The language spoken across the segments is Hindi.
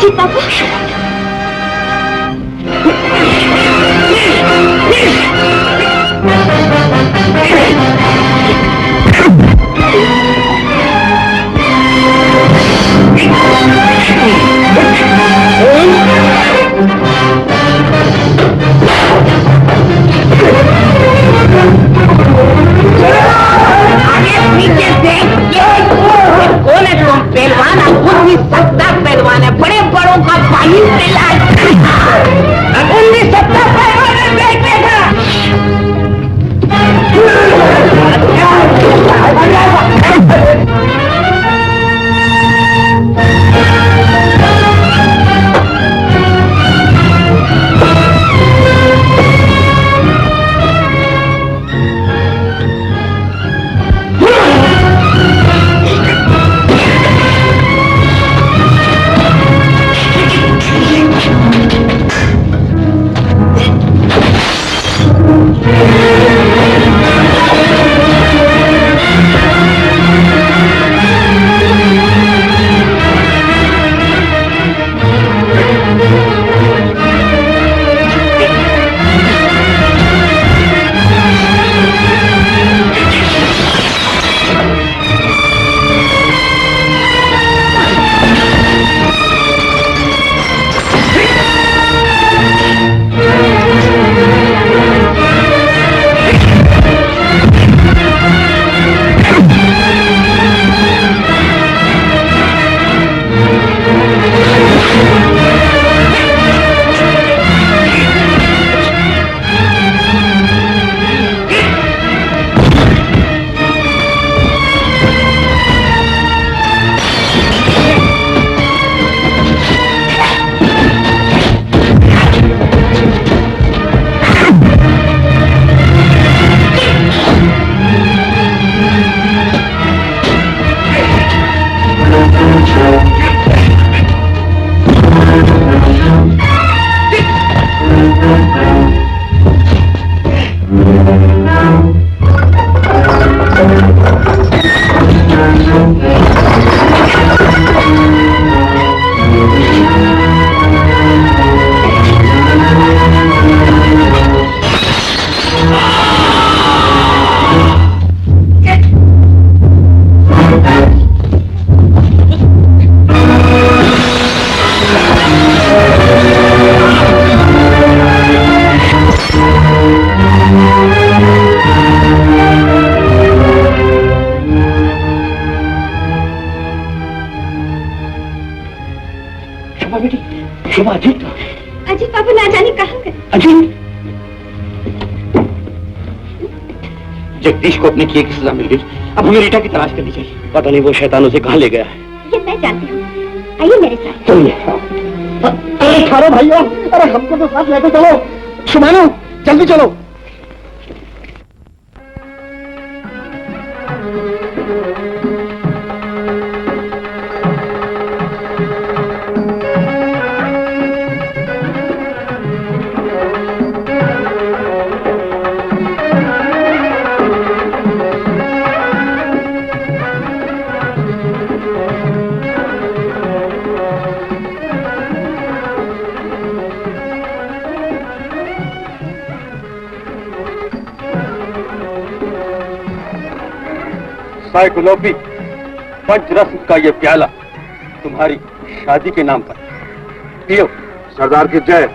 अजीत बाबू, कौन है तुम? पहलवान खुद भी सत्ता पहलवान है, बड़े बड़ों का पानी पिला। 1970 पहलवान है, देखेगा। जगदीश को अपने किए की सजा मिल गई, अब हमें रीटा की तलाश करनी चाहिए। पता नहीं वो शैतान उसे कहाँ ले गया है। ये मैं जानती हूँ, आइए मेरे साथ। चलिए। अरे ठारो भाइयों, अरे हमको तो साथ लेकर चलो। शुभानु, जल्दी चलो। साइकोलॉपी पंचरत्न का ये प्याला तुम्हारी शादी के नाम पर पियो। सरदार की जय।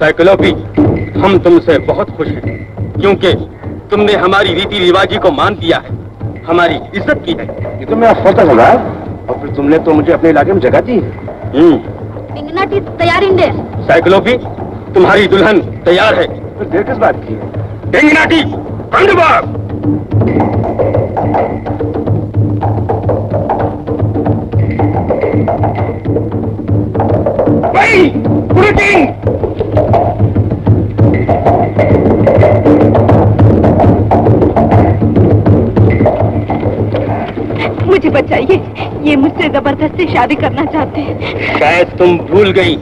साइकोलॉपी, हम तुमसे बहुत खुश हैं क्योंकि तुमने हमारी रीति रिवाजी को मान दिया है, हमारी इज्जत की है। ये तो मेरा फौता सरदार, और फिर तुमने तो मुझे अपने इलाके में जगह दी है। पिंगनाटी तैयार इंडे। साइकोलॉपी, तुम्हारी दुल्हन तैयार है। फिर देर किस बात की? पिंगनाटी पंडबाग। मुझे बचाइए, ये मुझसे जबरदस्ती शादी करना चाहते हैं। शायद तुम भूल गई,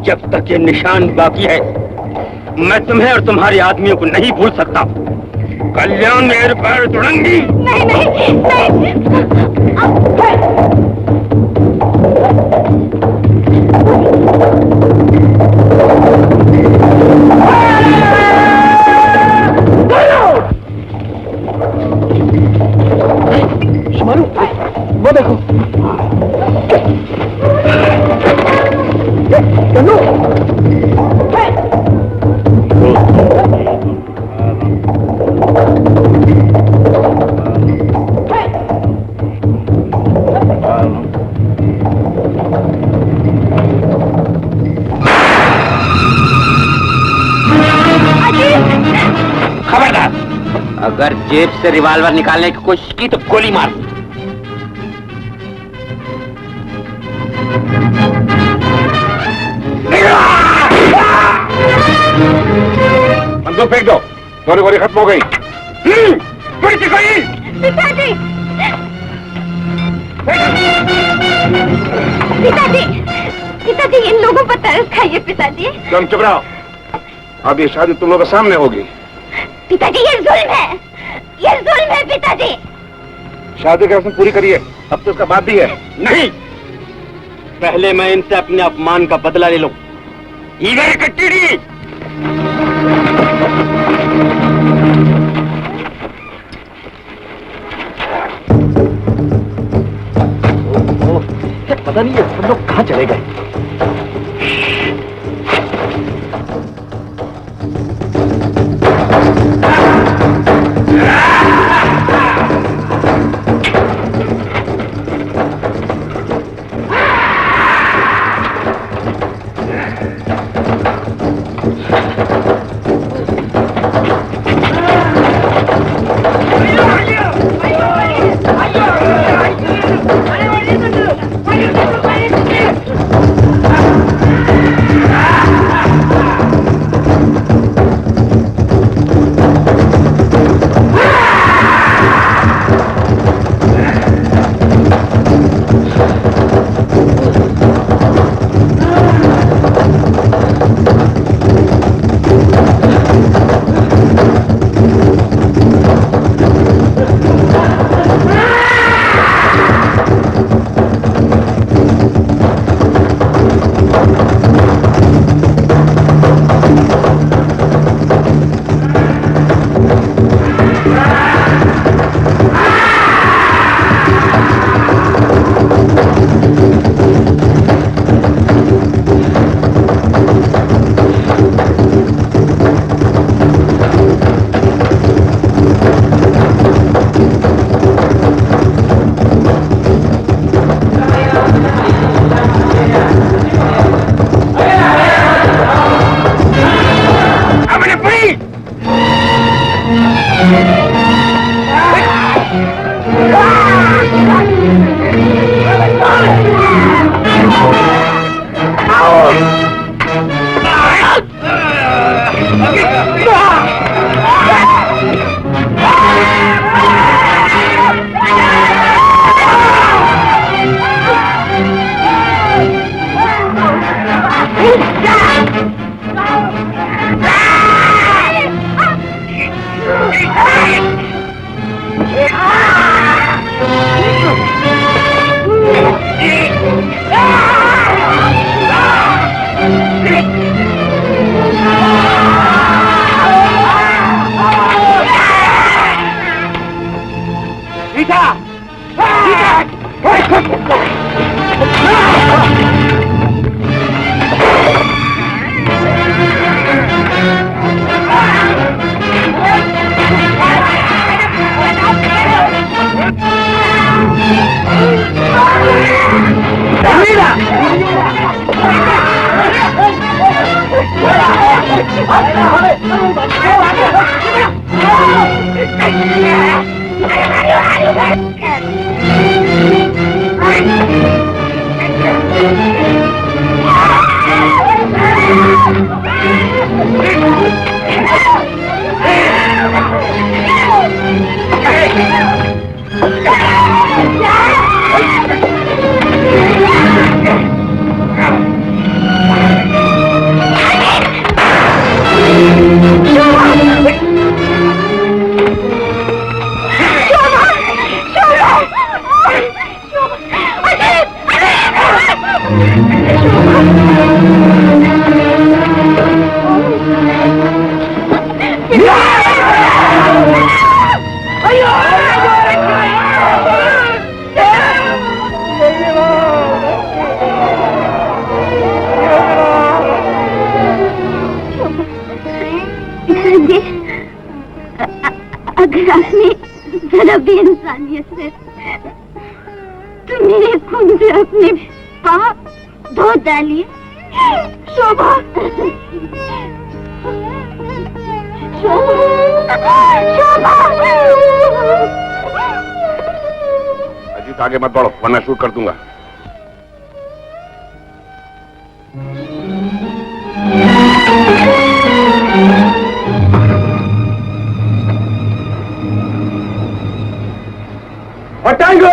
जब तक ये निशान बाकी है मैं तुम्हें और तुम्हारे आदमियों को नहीं भूल सकता। कल्याण मेरे पैर तोड़ेंगी। नहीं नहीं नहीं। शुमारू, वो देखो। चलो। खबरदार, अगर जेब से रिवॉल्वर निकालने की कोशिश की तो गोली मार। बंदूक फेंक दो, गोली गोली खत्म हो गई। पिताजी, पिताजी, पिताजी, इन लोगों पर तरस खाइए पिताजी। तुम चुप रहो, अब ये शादी तुम लोगों के सामने होगी। पिताजी ये जुल्म है, ये जुल्म है पिताजी। शादी की रस्म पूरी करिए, अब तो उसका बात भी है। नहीं, पहले मैं इनसे अपने अपमान का बदला ले लूं। हीरे कट्टी पता नहीं ये सब लोग कहाँ चले गए। Hey! अगर आपने जरा भी इंसानियत से तो मेरे खून से अपने पाँव धो डालिए। शोभा, शोभा। अजीत आगे मत बढ़ो वरना शूट कर दूंगा। हटाइए!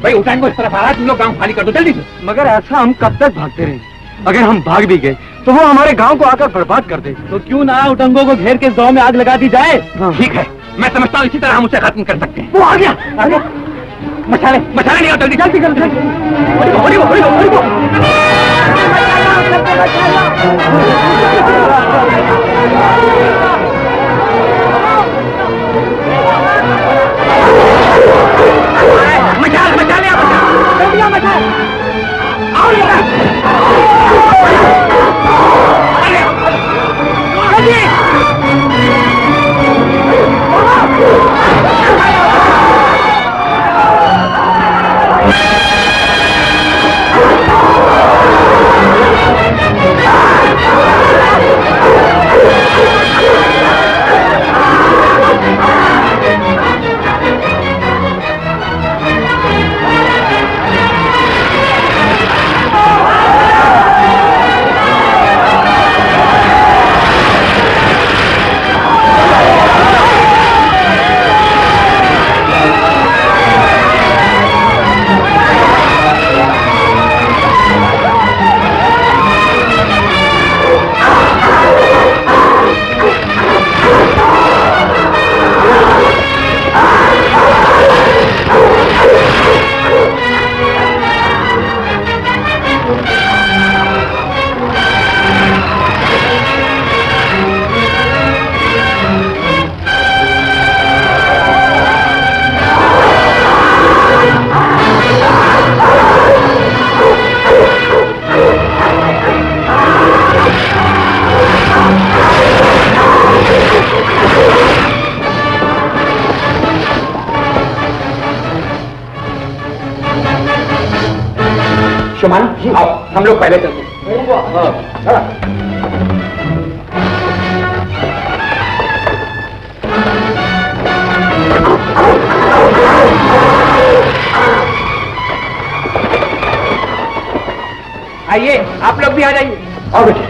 भाई उठाएंगे इस तरफ आ रहा है, तुम लोग गांव खाली कर दो जल्दी से। मगर ऐसा हम कब तक भागते रहे? अगर हम भाग भी गए तो वो हमारे गांव को आकर बर्बाद कर दे। तो क्यों ना उटंगों को घेर के इस गांव में आग लगा दी जाए। ठीक है, मैं समझता हूँ इसी तरह हम उसे खत्म कर सकते हैं। वो आ गया। मसाले नहीं जल्दी जल्दी करो, शुमान आओ, हम लोग पहले चलते हैं। आइए आप लोग भी आ जाइए। आओ बेटे।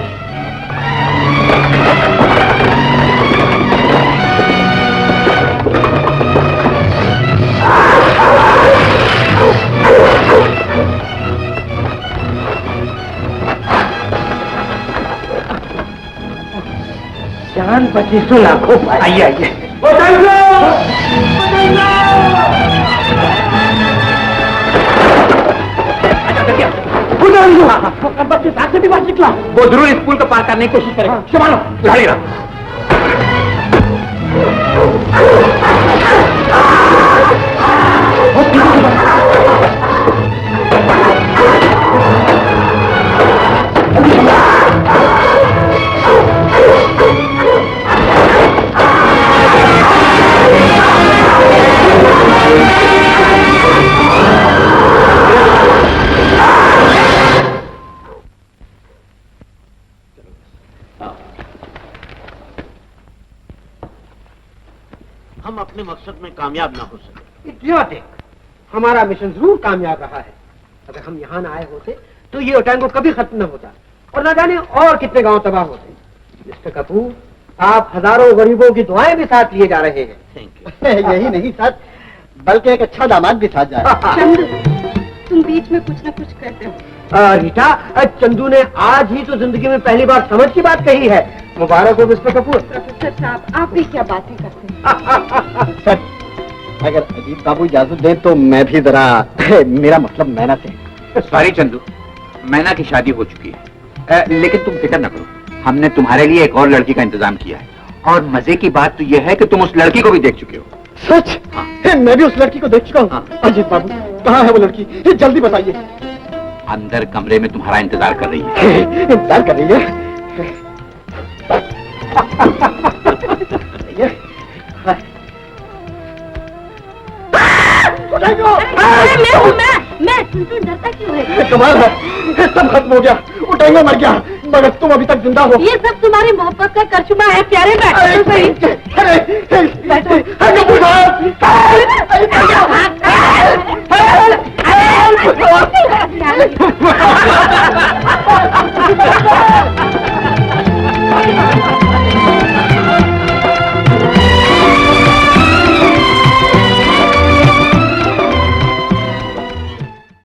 जान बची सो लाखों पाए। आइए आइए। बच्चे साथ से भी बात निकला। वो जरूर स्कूल को पार करने की कोशिश करेगा। संभालो, गाड़ी रहा। हम अपने मकसद में कामयाब ना हो सके। इडियोटिक। हमारा मिशन जरूर कामयाब रहा है। अगर हम यहाँ ना आए होते तो ये ओटैंगो कभी खत्म न होता और ना जाने और कितने गांव तबाह होते। मिस्टर कपूर, आप हजारों गरीबों की दुआएं भी साथ लिए जा रहे हैं। Thank you. यही नहीं साथ, बल्कि एक अच्छा दामाद भी साथ जा रहा है। तुम बीच में कुछ न कुछ करते हो। रीटा, चंदू ने आज ही तो जिंदगी में पहली बार समझ की बात कही है। मुबारक हो मिस्टर कपूर। प्रोफेसर साहब, आप भी क्या बातें करते हैं। सच, अगर अजीत बाबू इजाजत दें तो मैं भी जरा मेरा मतलब मैना से। सॉरी चंदू, मैना की शादी हो चुकी है, लेकिन तुम फिक्र न करो, हमने तुम्हारे लिए एक और लड़की का इंतजाम किया है। और मजे की बात तो यह है कि तुम उस लड़की को भी देख चुके हो। सच? हाँ। मैं भी उस लड़की को देख चुका हूँ। हाँ। अजीत बाबू, कहाँ है वो लड़की? जल्दी बताइए। अंदर कमरे में तुम्हारा इंतजार कर रही है। इंतजार कर रही है? मैं तुम डरता क्यों है? कमाल है, सब खत्म हो गया, उठाएंगे मर गया, मगर तुम अभी तक जिंदा हो। ये सब तुम्हारी मोहब्बत का करशुमा है प्यारे। मैं अरे तो सही।